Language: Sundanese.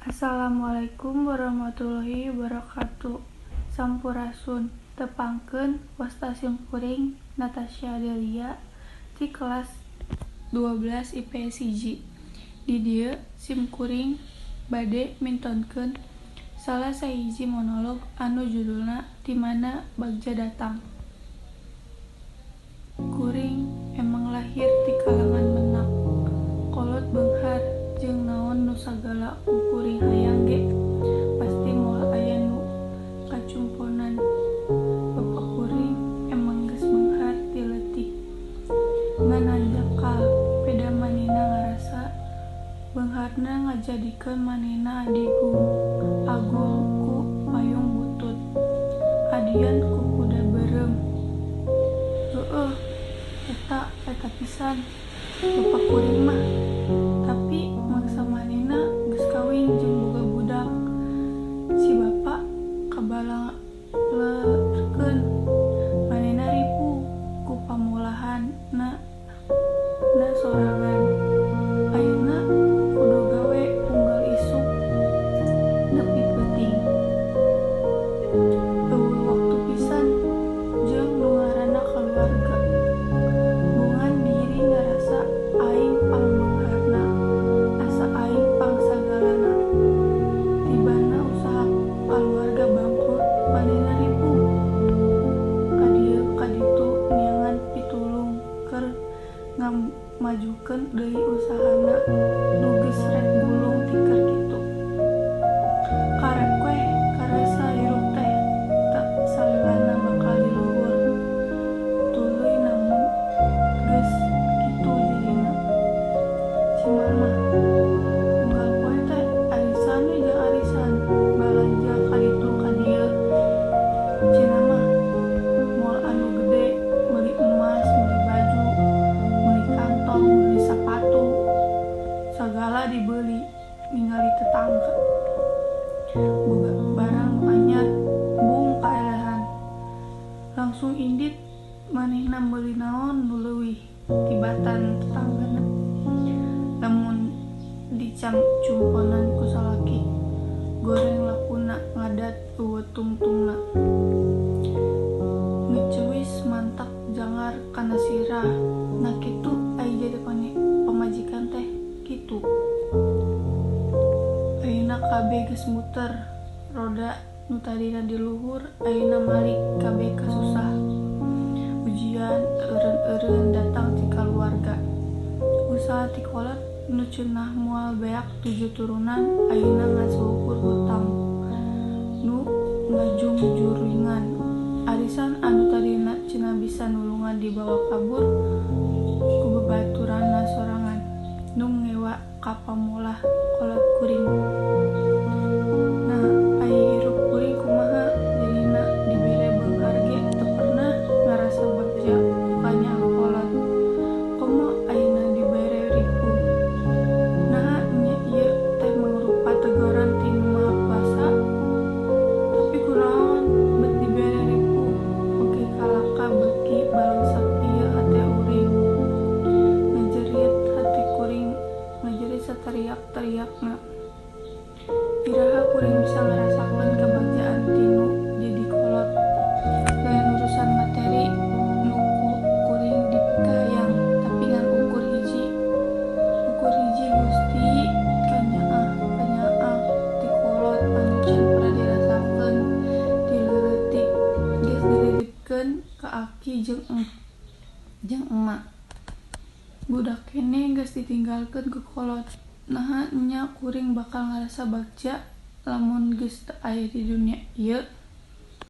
Assalamualaikum warahmatullahi wabarakatuh. Sampurasun tepangkeun wasta simkuring Natasha Delia ti kelas 12 IPS 1. Di dieu simkuring bade mintonkeun salah sahiji monolog anu judulna Di Mana Bagja Datang. Kuring emang lahir ti kalangan menak, kolot beunghar jeung naon nu sagala ku kuring hayang ge pasti moal aya nu kacumponan. Bapa kuring emang geus beunghar ti leutik, ngan hanjak ka peda manehna ngarasa beungharna ngajadikeun manehna adigung agul ku payung butut, adian ku kuda beureum. Heueuh, eta pisan bapa kuring mah. Tapi mangsa manehna geus kawin jeung boga budak. Si bapa kabalerkeun manehna ripu ku pamulahanna sorangan. Ayeuna kudu gawe unggal isuk nepi peuting. Eueuh waktu pisan jeung nu ngaranna kaluarga. Bungan diri ngarasa aing pang beungharna, asa aing pang sagalana. Tibana usaha kaluarga bangkrut, manehna ripu. Kadieu kaditu niangan pitulung keur ngamajukeun deui usahana nu geus rek gulung ti keur kitu. Karep we karasa hirup teh teu salilana bakal diluhur. Tuluy namun geus kitu jadina. Cimama unggal poe teh arisan we jeung arisan balanja kaditu kadieu. Cenah mah moal anu gede meuli emas, meuli baju, meuli kantong, meuli sapatu, sagala dibeuli ningali tetangga. Boga barang nu anyar bung kaelehan. Langsung indit manehna meuli naon nu leuwih tibatan tetanggana. Lamun dicam cumponan ku salaki, goreng lapuna ngadat eueuh tungtungna. Ngeceuwis mantak jangar kana sirah. Nah kitu aya jadi pamajikan teh kitu. Ayeuna kabeh geus muter, roda nu tadina di luhur ayeuna malik kabeh kasusah. Ujian eureun-eureun datang ti kaluarga. Usaha ti kolot nu ceunah moal beak 7 turunan ayeuna ngaseukur hutang nu ngajungjuringan. Arisan anu tadina cenah bisa nulungan dibawa kabur ku babaturanna sorangan nu ngewa ka pamulah kolot kuring. Nah, aya hirup kuring kumaha jadina dibere beunghar ge teu pernah ngarasa bagja kanya kolot. Komo ayeuna dibere ripu. Naha nya ieu teh mangrupa teguran ti Nu Maha Kuasa. Tapi kunaon bet dibere ripu? Oge kalaka beuki balengsek ieu hate uring. Ngajerit hati kuring, ngajerit satariak-tariakna. Iraha kuring bisa ngarasakeun kabagjaan ti nu jadi kolot. Lain urusan materi nu kuring dipikahayang, tapi ngan ukur hiji Gusti kanyaah ti kolot anu can pernah dirasakeun ti leutik geus dililipkeun ka aki jeung emak. Budak keneh geus ditinggalkeun ku kolot. Naha nya kuring bakal ngarasa bagja lamun geus teu aya di dunia ieu.